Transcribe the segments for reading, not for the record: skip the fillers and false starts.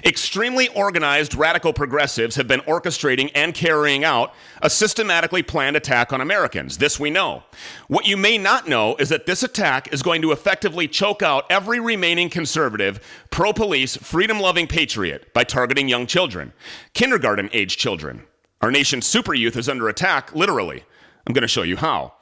Extremely organized radical progressives have been orchestrating and carrying out a systematically planned attack on Americans. This we know. What you may not know is that this attack is going to effectively choke out every remaining conservative, pro-police, freedom-loving patriot by targeting young children, kindergarten-age children. Our nation's super youth is under attack, literally. I'm going to show you how.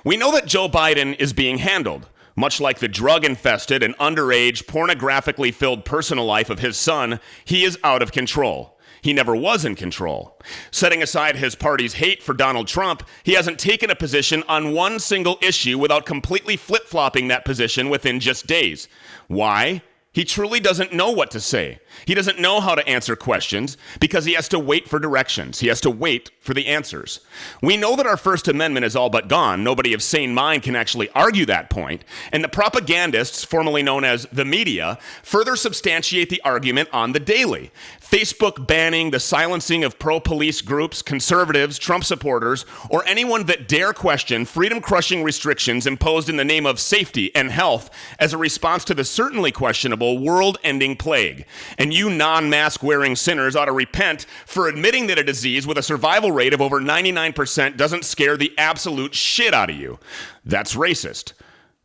We know that Joe Biden is being handled. Much like the drug-infested and underage, pornographically filled personal life of his son, he is out of control. He never was in control. Setting aside his party's hate for Donald Trump, he hasn't taken a position on one single issue without completely flip-flopping that position within just days. Why? He truly doesn't know what to say. He doesn't know how to answer questions because he has to wait for directions. He has to wait for the answers. We know that our First Amendment is all but gone. Nobody of sane mind can actually argue that point. And the propagandists, formerly known as the media, further substantiate the argument on the daily. Facebook banning the silencing of pro-police groups, conservatives, Trump supporters, or anyone that dare question freedom-crushing restrictions imposed in the name of safety and health as a response to the certainly questionable world-ending plague. And you non-mask-wearing sinners ought to repent for admitting that a disease with a survival rate of over 99% doesn't scare the absolute shit out of you. That's racist.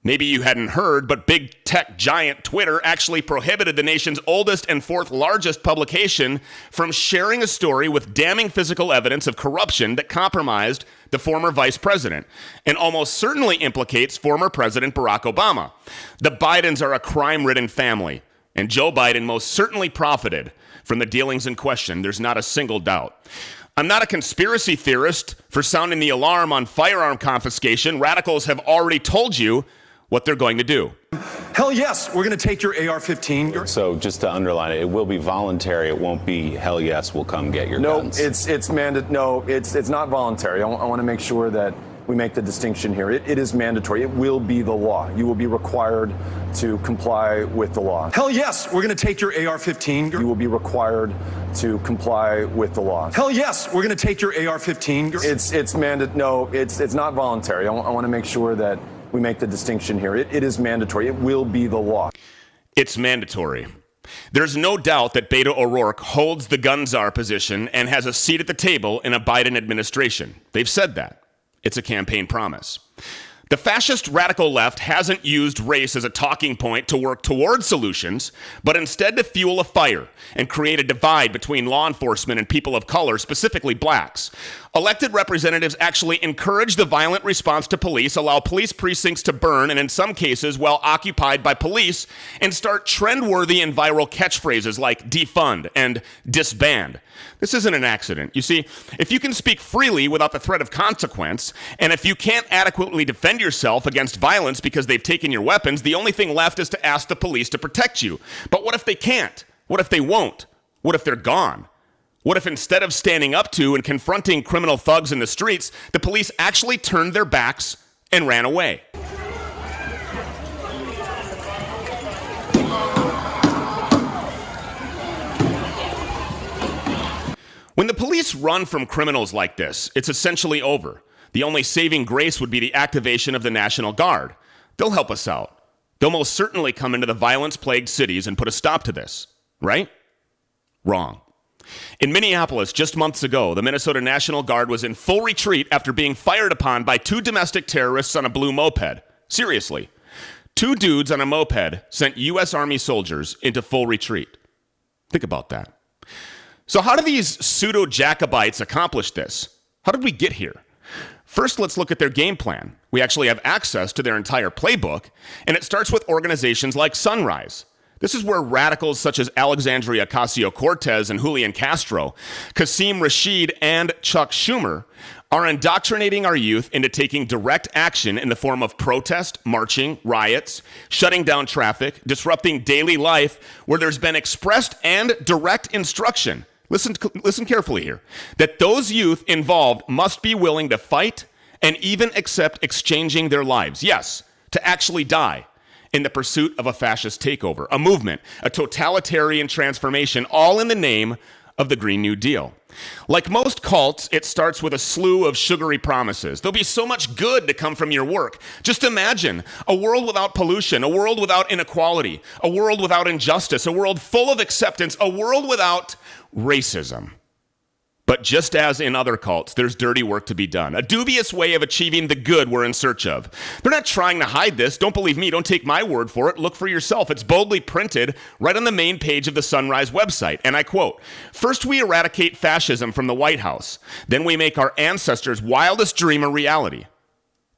Maybe you hadn't heard, but big tech giant Twitter actually prohibited the nation's oldest and fourth largest publication from sharing a story with damning physical evidence of corruption that compromised the former vice president and almost certainly implicates former President Barack Obama. The Bidens are a crime-ridden family, and Joe Biden most certainly profited from the dealings in question. There's not a single doubt. I'm not a conspiracy theorist for sounding the alarm on firearm confiscation. Radicals have already told you what they're going to do. Hell yes, we're going to take your AR-15. So just to underline it, it will be voluntary. It won't be hell yes, we'll come get your guns. No, it's not voluntary. I want to make sure that we make the distinction here. It is mandatory. It will be the law. You will be required to comply with the law. Hell yes, we're going to take your AR-15. You will be required to comply with the law. Hell yes, we're going to take your AR-15. It's not voluntary. I want to make sure that we make the distinction here. It is mandatory. It will be the law. It's mandatory. There's no doubt that Beto O'Rourke holds the gun czar position and has a seat at the table in a Biden administration. They've said that. It's a campaign promise. The fascist radical left hasn't used race as a talking point to work toward solutions, but instead to fuel a fire and create a divide between law enforcement and people of color, specifically blacks. Elected representatives actually encourage the violent response to police, allow police precincts to burn, and in some cases, while occupied by police, and start trend-worthy and viral catchphrases like defund and disband. This isn't an accident. You see, if you can speak freely without the threat of consequence, and if you can't adequately defend yourself against violence because they've taken your weapons, the only thing left is to ask the police to protect you. But what if they can't? What if they won't? What if they're gone? What if instead of standing up to and confronting criminal thugs in the streets, the police actually turned their backs and ran away? When the police run from criminals like this, it's essentially over. The only saving grace would be the activation of the National Guard. They'll help us out. They'll most certainly come into the violence-plagued cities and put a stop to this, right? Wrong. In Minneapolis, just months ago, the Minnesota National Guard was in full retreat after being fired upon by two domestic terrorists on a blue moped. Seriously. Two dudes on a moped sent U.S. Army soldiers into full retreat. Think about that. So how do these pseudo-Jacobites accomplish this? How did we get here? First, let's look at their game plan. We actually have access to their entire playbook, and it starts with organizations like Sunrise. This is where radicals such as Alexandria Ocasio-Cortez and Julian Castro, Qasim Rashid, and Chuck Schumer are indoctrinating our youth into taking direct action in the form of protest, marching, riots, shutting down traffic, disrupting daily life where there's been expressed and direct instruction. Listen carefully here, that those youth involved must be willing to fight and even accept exchanging their lives. Yes, to actually die in the pursuit of a fascist takeover, a movement, a totalitarian transformation, all in the name of the Green New Deal. Like most cults, it starts with a slew of sugary promises. There'll be so much good to come from your work. Just imagine a world without pollution, a world without inequality, a world without injustice, a world full of acceptance, a world without racism. But just as in other cults, there's dirty work to be done, a dubious way of achieving the good we're in search of. They're not trying to hide this. Don't believe me. Don't take my word for it. Look for yourself. It's boldly printed right on the main page of the Sunrise website. And I quote, "First we eradicate fascism from the White House. Then we make our ancestors' wildest dream a reality.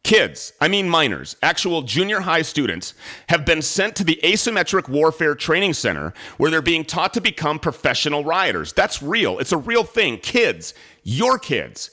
Kids, I mean minors, actual junior high students, have been sent to the Asymmetric Warfare Training Center where they're being taught to become professional rioters." That's real. It's a real thing. Kids, your kids.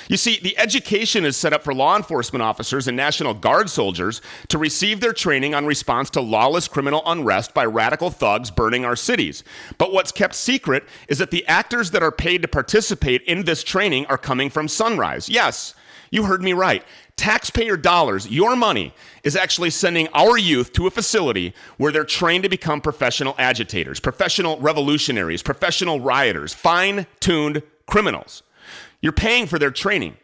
You see, the education is set up for law enforcement officers and National Guard soldiers to receive their training on response to lawless criminal unrest by radical thugs burning our cities. But what's kept secret is that the actors that are paid to participate in this training are coming from Sunrise. Yes, you heard me right. Taxpayer dollars, your money, is actually sending our youth to a facility where they're trained to become professional agitators, professional revolutionaries, professional rioters, fine-tuned criminals. You're paying for their training.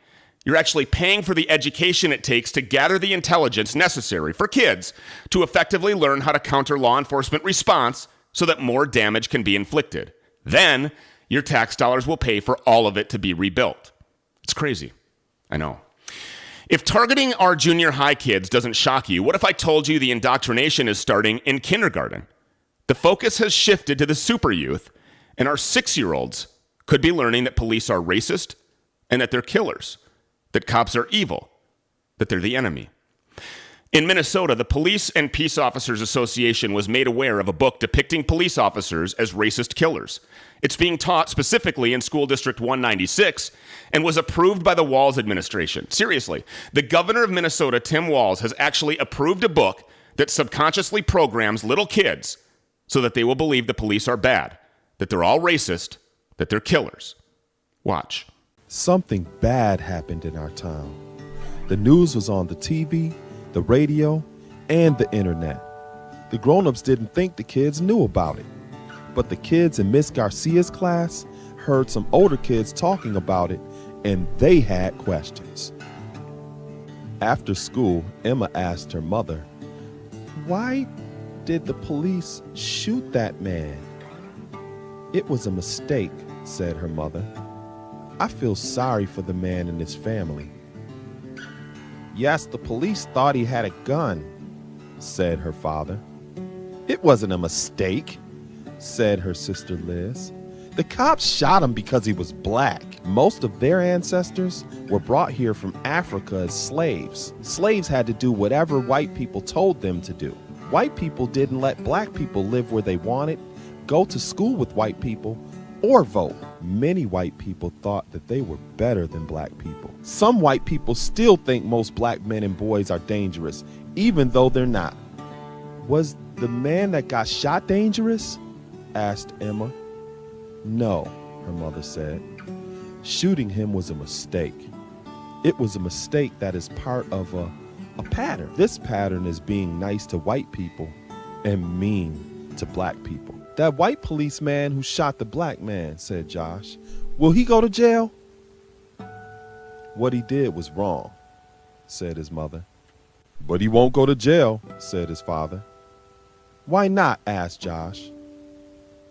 You're actually paying for the education it takes to gather the intelligence necessary for kids to effectively learn how to counter law enforcement response so that more damage can be inflicted. Then, your tax dollars will pay for all of it to be rebuilt. It's crazy. I know. If targeting our junior high kids doesn't shock you, what if I told you the indoctrination is starting in kindergarten? The focus has shifted to the super youth, and our 6-year-olds could be learning that police are racist and that they're killers, that cops are evil, that they're the enemy. In Minnesota, the Police and Peace Officers Association was made aware of a book depicting police officers as racist killers. It's being taught specifically in School District 196 and was approved by the Walz administration. Seriously, the governor of Minnesota, Tim Walz, has actually approved a book that subconsciously programs little kids so that they will believe the police are bad, that they're all racist, that they're killers. Watch. Something bad happened in our town. The news was on the TV, the radio, and the internet. The grown-ups didn't think the kids knew about it, but the kids in Miss Garcia's class heard some older kids talking about it, and they had questions. After school, Emma asked her mother, "Why did the police shoot that man?" "It was a mistake," said her mother. "I feel sorry for the man and his family." "Yes, the police thought he had a gun," said her father. "It wasn't a mistake," said her sister Liz. "The cops shot him because he was black. Most of their ancestors were brought here from Africa as slaves. Slaves had to do whatever white people told them to do. White people didn't let black people live where they wanted, go to school with white people, or vote. Many white people thought that they were better than black people. Some white people still think most black men and boys are dangerous, even though they're not." "Was the man that got shot dangerous?" asked Emma. "No," her mother said. "Shooting him was a mistake. It was a mistake that is part of a pattern. This pattern is being nice to white people and mean to black people." "That white policeman who shot the black man," said Josh. "Will he go to jail?" "What he did was wrong," said his mother. "But he won't go to jail," said his father. "Why not?" asked Josh.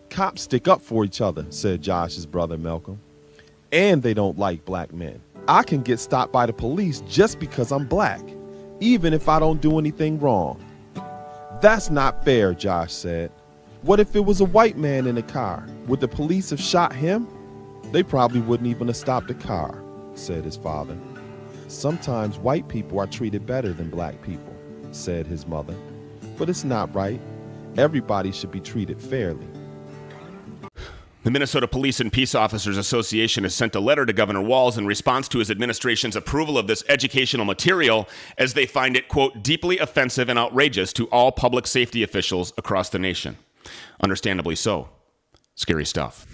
"Cops stick up for each other," said Josh's brother Malcolm. "And they don't like black men. I can get stopped by the police just because I'm black, even if I don't do anything wrong." "That's not fair," Josh said. "What if it was a white man in the car? Would the police have shot him?" "They probably wouldn't even have stopped the car," said his father. "Sometimes white people are treated better than black people," said his mother. "But it's not right. Everybody should be treated fairly." The Minnesota Police and Peace Officers Association has sent a letter to Governor Walz in response to his administration's approval of this educational material, as they find it, quote, "deeply offensive and outrageous to all public safety officials across the nation." Understandably so. Scary stuff.